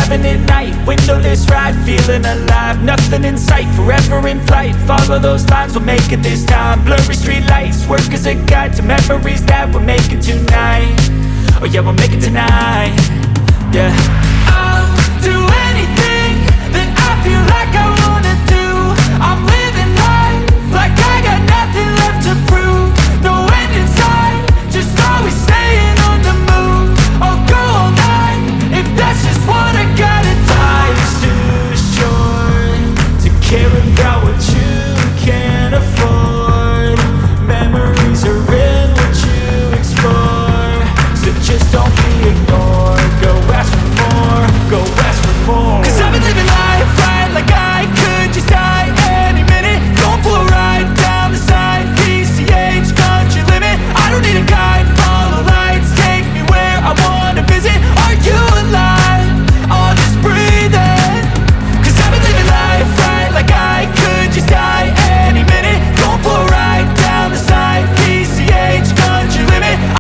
Driving at night, windowless ride, feeling alive. Nothing in sight, forever in flight. Follow those lines, we'll make it this time. Blurry street lights, work as a guide to memories that we're making tonight. Oh yeah, we'll make it tonight. Yeah, I'll do anything that I feel like I wanna do. I'm living life like I got nothing left to prove. No end in sight, just always staying on the move. I'll go all night if that's just what I gotta do. Life's too short to care about